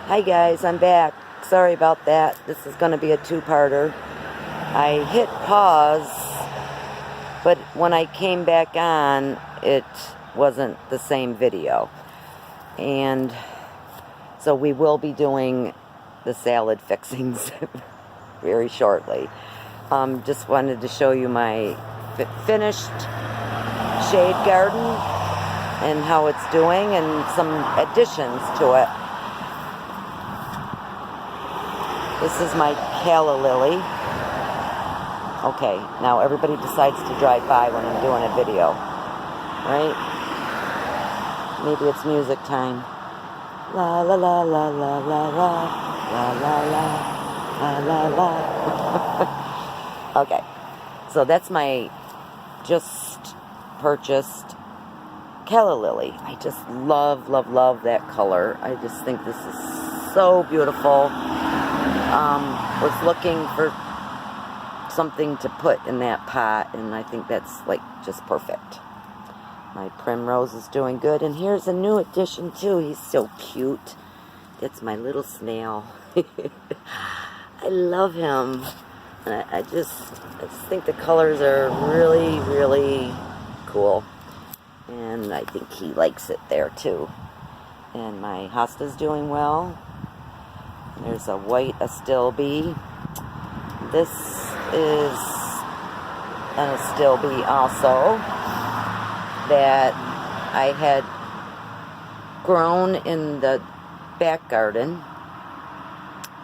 Hi guys, I'm back. Sorry about that. This is going to be a two-parter. I hit pause, but when I came back on, it wasn't the same video. And so we will be doing the salad fixings very shortly. Just wanted to show you my finished shade garden and how it's doing and some additions to it. This is my calla lily. Okay, now everybody decides to drive by when I'm doing a video, right? Maybe it's music time. La la la la la la la la la la la la. Okay, so that's my just purchased calla lily. I just love, love, love that color. I just think this is so beautiful. Was looking for something to put in that pot, and I think that's like just perfect. My primrose is doing good, and here's a new addition too. He's so cute. That's my little snail. I love him. And I just think the colors are really, really cool, and I think he likes it there too. And my hosta's doing well. There's a white astilbe. This is an astilbe also that I had grown in the back garden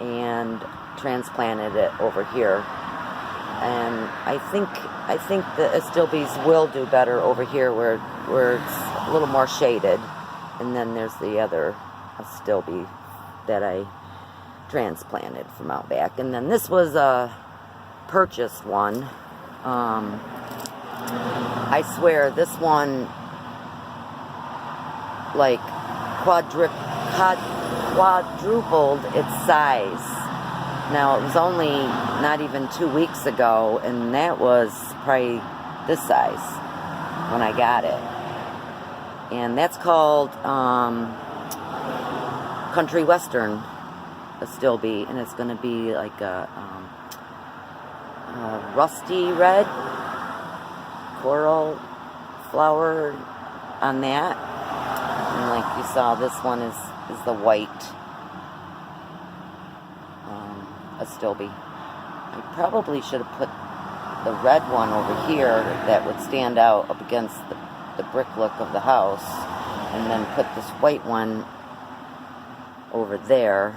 and transplanted it over here. And I think the astilbes will do better over here where it's a little more shaded. And then there's the other astilbe that I transplanted from out back. And then this was a purchased one. I swear this one like quadrupled its size. Now it was only not even 2 weeks ago, and that was probably this size when I got it. And that's called Country Western astilbe, and it's going to be like a rusty red coral flower on that. And like you saw, this one is the white astilbe. I probably should have put the red one over here that would stand out up against the brick look of the house, and then put this white one over there.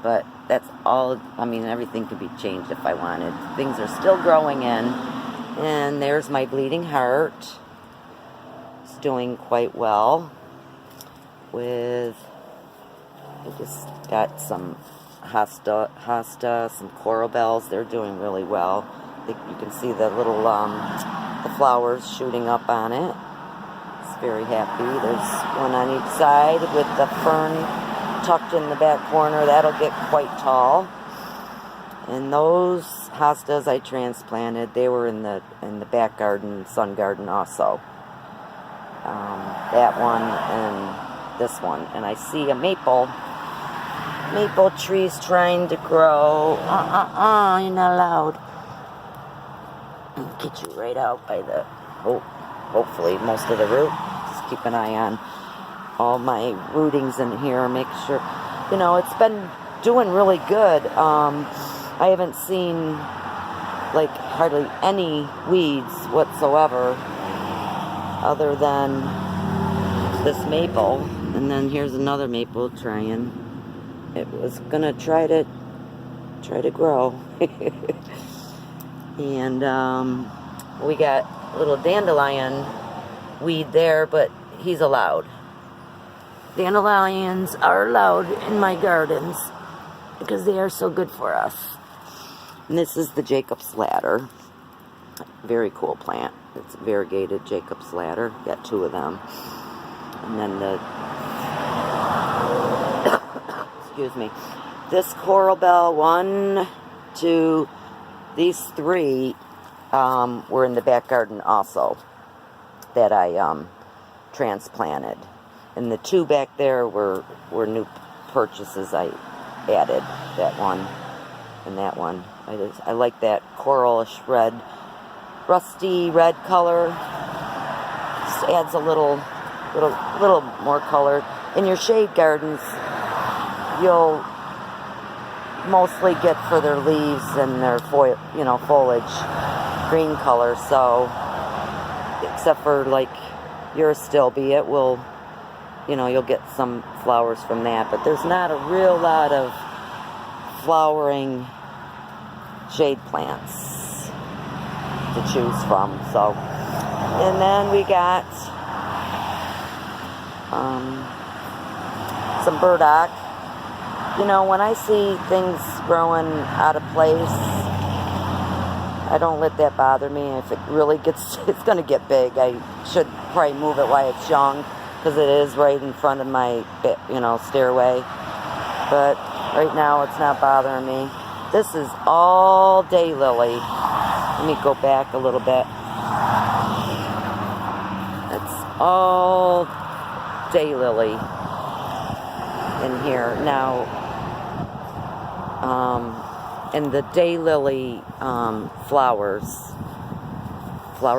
But that's all. I mean, everything could be changed if I wanted. Things are still growing in. And there's my bleeding heart. It's doing quite well. I just got some hosta, some coral bells. They're doing really well. You can see the little the flowers shooting up on it. It's very happy. There's one on each side with the fern tucked in the back corner. That'll get quite tall. And those hostas I transplanted, they were in the back garden, sun garden also. That one and this one. And I see a maple tree's trying to grow. You're not allowed. I'll get you right out by the, hopefully most of the root. Just keep an eye on all my rootings in here, make sure, it's been doing really good. I haven't seen like hardly any weeds whatsoever other than this maple. And then here's another maple trying. It was gonna try to grow. And we got a little dandelion weed there, but he's allowed. Dandelions are allowed in my gardens because they are so good for us. And this is the Jacob's ladder. Very cool plant. It's variegated Jacob's ladder. Got 2 of them. And then excuse me. This coral bell, 1, 2, these 3 were in the back garden also that I transplanted. And the 2 back there were new purchases I added. That one and that one. I like that coralish red, rusty red color. Just adds a little more color. In your shade gardens, you'll mostly get for their leaves and their foliage green color. So, except for like your Stilbe, you'll get some flowers from that. But there's not a real lot of flowering shade plants to choose from. So, and then we got some burdock. When I see things growing out of place, I don't let that bother me. If it really it's going to get big, I should probably move it while it's young, because it is right in front of my, stairway. But right now, it's not bothering me. This is all daylily. Let me go back a little bit. It's all daylily in here now. And the daylily flower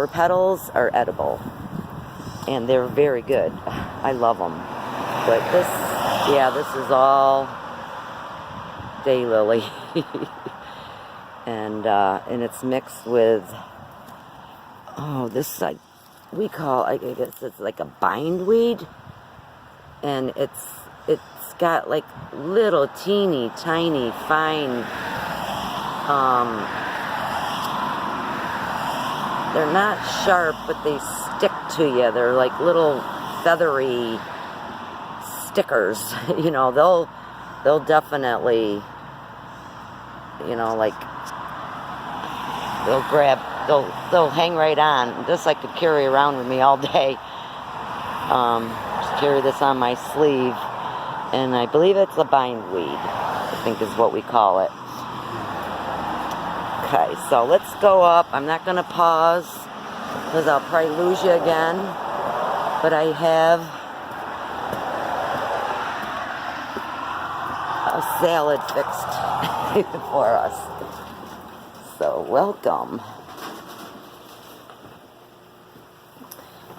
petals are edible, and they're very good. I love them. But this is all daylily, and it's mixed with I guess it's like a bindweed, and it's got like little teeny tiny fine, they're not sharp, but they stick to you. They're like little feathery stickers. They'll definitely, they'll hang right on. This I could carry around with me all day. Just carry this on my sleeve. And I believe it's a bindweed, I think is what we call it. Okay, so let's go up. I'm not going to pause, because I'll probably lose you again. But I have a salad fixed for us. So, welcome.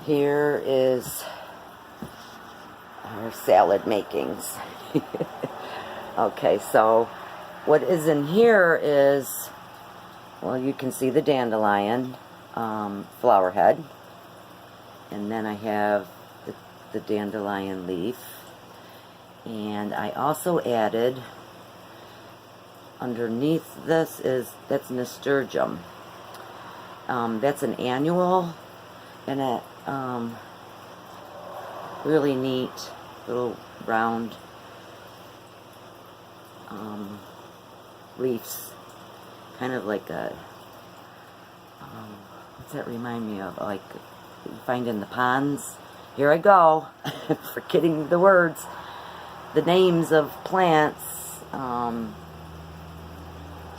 Here is our salad makings. Okay, so what is in here is, well, you can see the dandelion flower head, and then I have the dandelion leaf, and I also added underneath that's nasturtium. That's an annual, and it really neat little round leaves, kind of like a what's that remind me of, like you find in the ponds. Here I go, forgetting the words, the names of plants.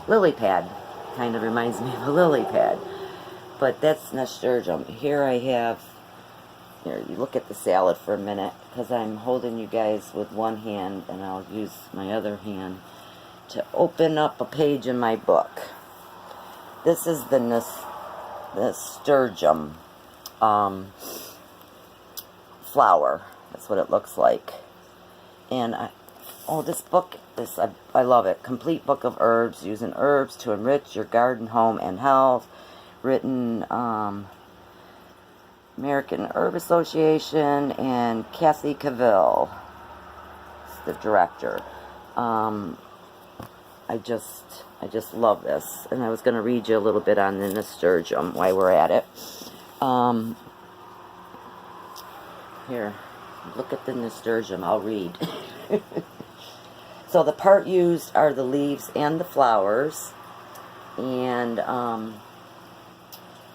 Lily pad kind of reminds me of a lily pad, but that's nasturtium. Here I have, here, you look at the salad for a minute, because I'm holding you guys with one hand, and I'll use my other hand to open up a page in my book. This is the nasturtium flower. That's what it looks like. And this book, I love it. Complete Book of Herbs, using herbs to enrich your garden, home, and health. Written American Herb Association, and Kathy Cavill is the director. I just love this, and I was going to read you a little bit on the nasturtium while we're at it. Here, look at the nasturtium. I'll read. So the part used are the leaves and the flowers, and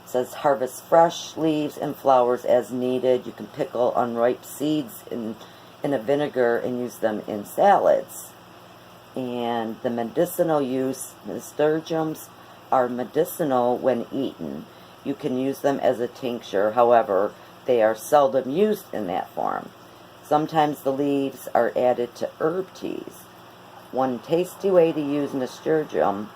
says harvest fresh leaves and flowers as needed. You can pickle unripe seeds in a vinegar and use them in salads. And the medicinal use, nasturtiums are medicinal when eaten. You can use them as a tincture, however, they are seldom used in that form. Sometimes the leaves are added to herb teas. One tasty way to use nasturtium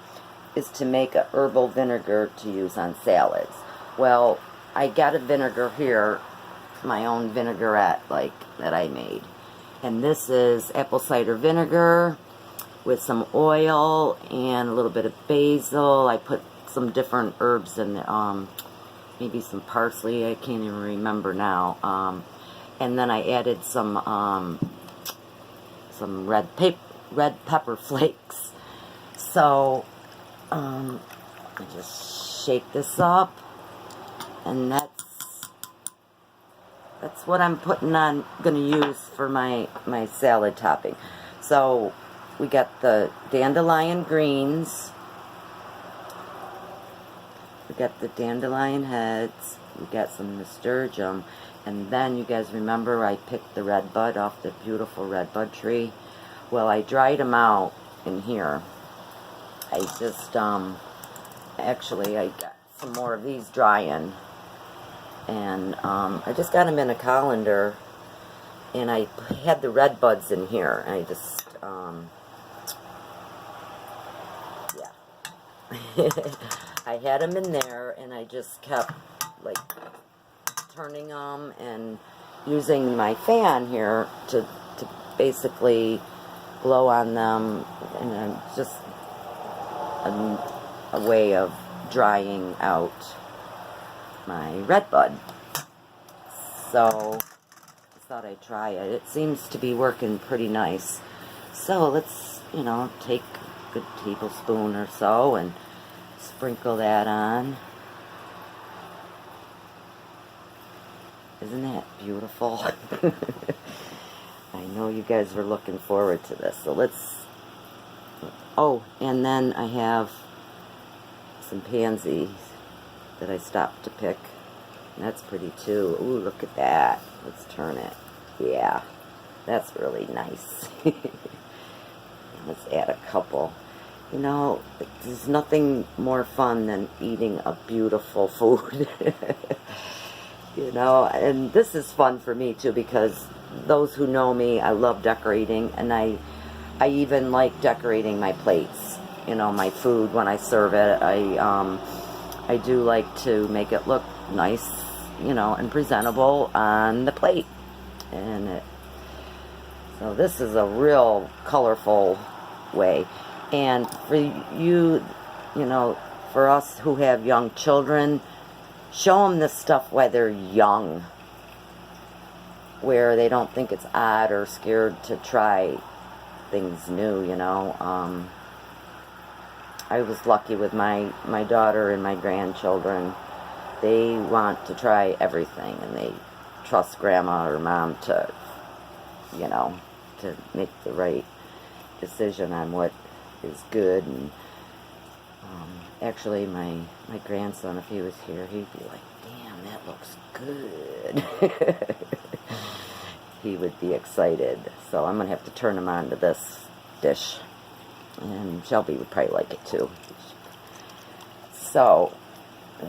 is to make a herbal vinegar to use on salads. Well, I got a vinegar here, my own vinaigrette that I made. And this is apple cider vinegar with some oil and a little bit of basil. I put some different herbs in there, maybe some parsley, I can't even remember now. And then I added some red pepper flakes. So I just shake this up, and that's what I'm gonna use for my salad topping. So we got the dandelion greens, we got the dandelion heads, we got some nasturtium, and then you guys remember I picked the redbud off the beautiful redbud tree. Well, I dried them out in here. I just actually I got some more of these drying, and I just got them in a colander, and I had the redbuds in here. I just yeah. I had them in there, and I just kept turning them and using my fan here to basically blow on them, and just a way of drying out my redbud. So I thought I'd try it. It seems to be working pretty nice. So let's, take a good tablespoon or so and sprinkle that on. Isn't that beautiful? I know you guys were looking forward to this. So let's... Oh, and then I have some pansies that I stopped to pick. And that's pretty too. Ooh, look at that. Let's turn it. Yeah, that's really nice. Let's add a couple. There's nothing more fun than eating a beautiful food. And this is fun for me too, because those who know me, I love decorating, and I even like decorating my plates. My food when I serve it. I do like to make it look nice, and presentable on the plate. And so this is a real colorful way. And for you, for us who have young children, show them this stuff while they're young, where they don't think it's odd or scared to try things new, I was lucky with my daughter and my grandchildren. They want to try everything, and they trust grandma or mom to make the right decision on what is good. And actually my grandson, if he was here, he'd be like, damn, that looks good. He would be excited. So I'm gonna have to turn him on to this dish, and Shelby would probably like it too. So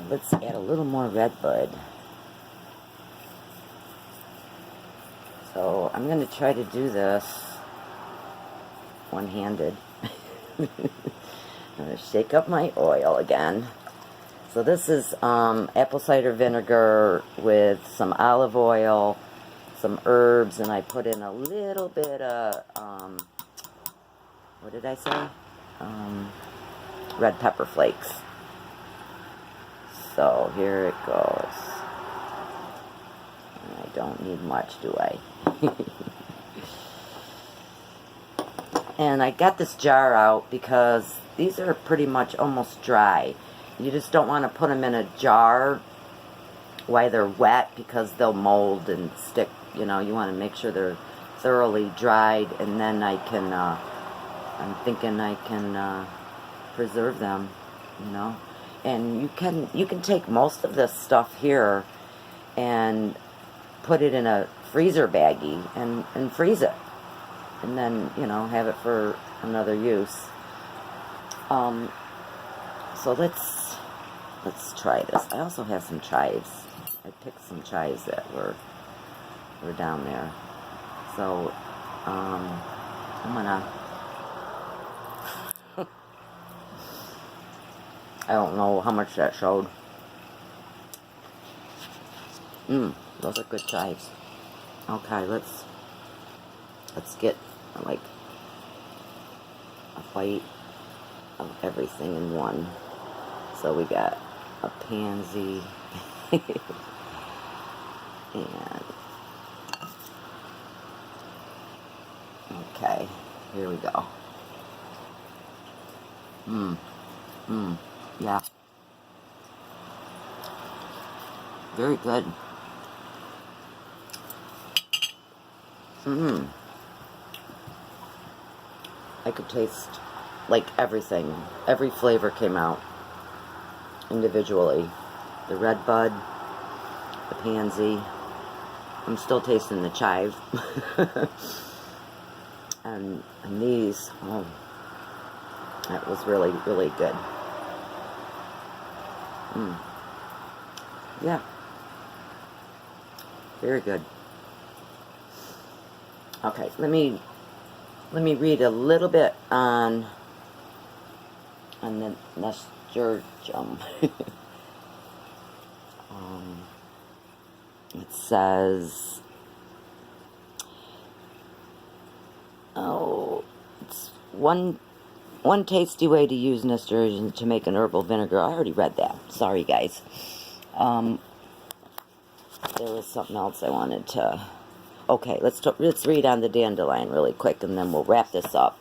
let's add a little more redbud. So I'm going to try to do this one-handed. I'm going to shake up my oil again. So this is apple cider vinegar with some olive oil, some herbs, and I put in a little bit of, what did I say? Red pepper flakes. So here it goes. I don't need much, do I? And I got this jar out because these are pretty much almost dry. You just don't want to put them in a jar while they're wet, because they'll mold and stick. You want to make sure they're thoroughly dried, and then I'm thinking I can preserve them, And you can take most of this stuff here and put it in a freezer baggie and freeze it, and then have it for another use. So let's try this. I also have some chives. I picked some chives that were down there. So, I'm gonna, I don't know how much that showed. Those are good chives. Okay, let's get like a bite of everything in one. So we got a pansy and okay, here we go. Yeah. Very good. I could taste like everything. Every flavor came out individually. The Redbud, the pansy. I'm still tasting the chive. and these, oh, that was really, really good. Yeah. Very good. Okay, let me read a little bit on the nasturtium. It says, it's one tasty way to use nasturtium to make an herbal vinegar. I already read that. Sorry, guys. There was something else I wanted to. Okay, let's read on the dandelion really quick, and then we'll wrap this up.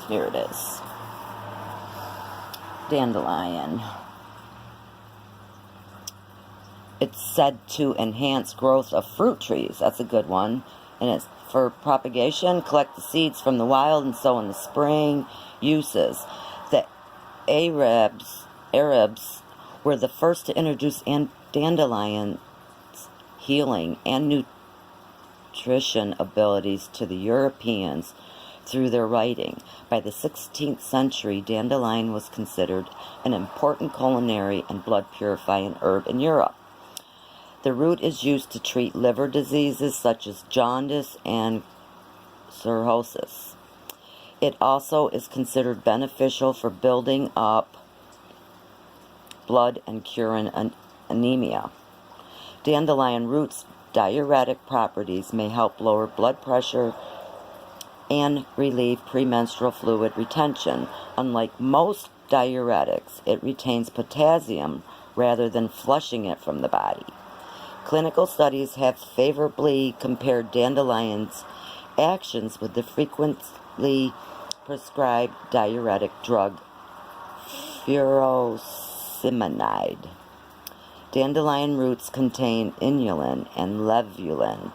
Here it is. Dandelion. It's said to enhance growth of fruit trees. That's a good one. And it's for propagation. Collect the seeds from the wild and sow in the spring. Uses. The Arabs were the first to introduce dandelion's healing and nutrition abilities to the Europeans through their writing. By the 16th century, dandelion was considered an important culinary and blood purifying herb in Europe. The root is used to treat liver diseases such as jaundice and cirrhosis. It also is considered beneficial for building up blood and curing anemia. Dandelion roots' diuretic properties may help lower blood pressure and relieve premenstrual fluid retention. Unlike most diuretics, it retains potassium rather than flushing it from the body. Clinical studies have favorably compared dandelion's actions with the frequently prescribed diuretic drug furosemide. Dandelion roots contain inulin and levulin,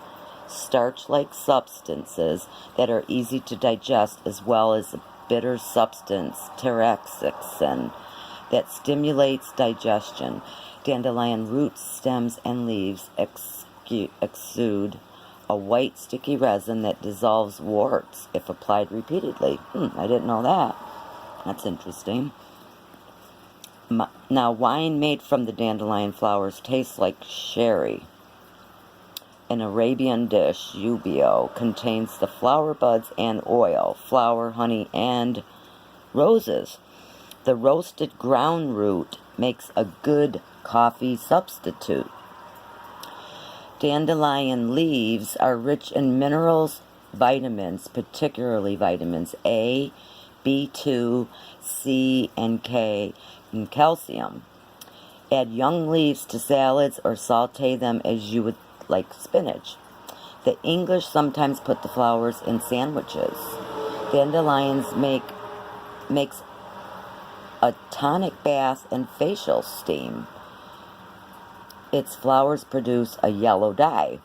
starch-like substances that are easy to digest, as well as a bitter substance, taraxacin, that stimulates digestion. Dandelion roots, stems, and leaves exude a white sticky resin that dissolves warts if applied repeatedly. I didn't know that. That's interesting. Now, wine made from the dandelion flowers tastes like sherry. An Arabian dish, ubio, contains the flower buds and oil, flour, honey, and roses. The roasted ground root makes a good coffee substitute. Dandelion leaves are rich in minerals, vitamins, particularly vitamins A, B2, C, and K, and calcium. Add young leaves to salads or saute them as you would like spinach. The English sometimes put the flowers in sandwiches. Dandelions makes a tonic bath and facial steam. Its flowers produce a yellow dye.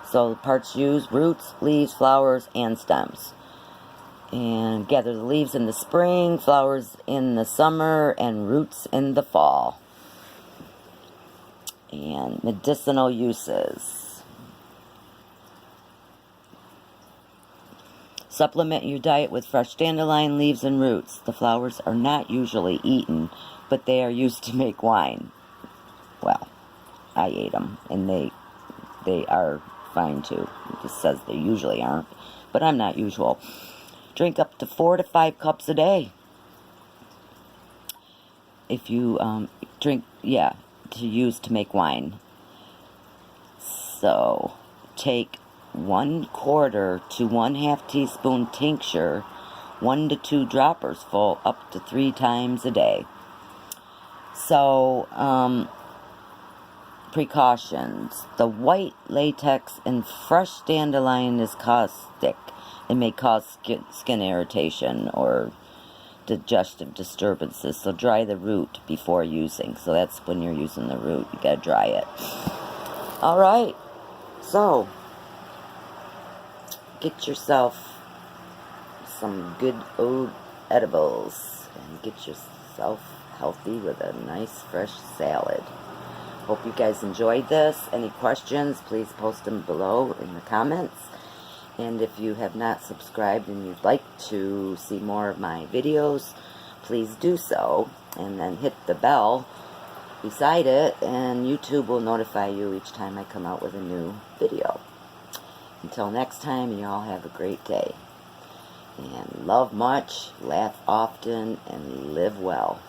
So the parts used: roots, leaves, flowers, and stems. And gather the leaves in the spring, flowers in the summer, and roots in the fall. And medicinal uses. Supplement your diet with fresh dandelion leaves and roots. The flowers are not usually eaten, but they are used to make wine. Well, I ate them, and they are fine too. It just says they usually aren't, but I'm not usual. Drink up to 4 to 5 cups a day. If you drink, to use to make wine. So take 1/4 to 1/2 teaspoon tincture, 1 to 2 droppers full, up to 3 times a day. So, precautions. The white latex in fresh dandelion is caustic. It may cause skin irritation or digestive disturbances. So dry the root before using. So that's when you're using the root. You gotta dry it. Alright. So, get yourself some good old edibles and get yourself healthy with a nice fresh salad. Hope you guys enjoyed this. Any questions, please post them below in the comments. And if you have not subscribed and you'd like to see more of my videos, please do so. And then hit the bell beside it, and YouTube will notify you each time I come out with a new video. Until next time, you all have a great day. And love much, laugh often, and live well.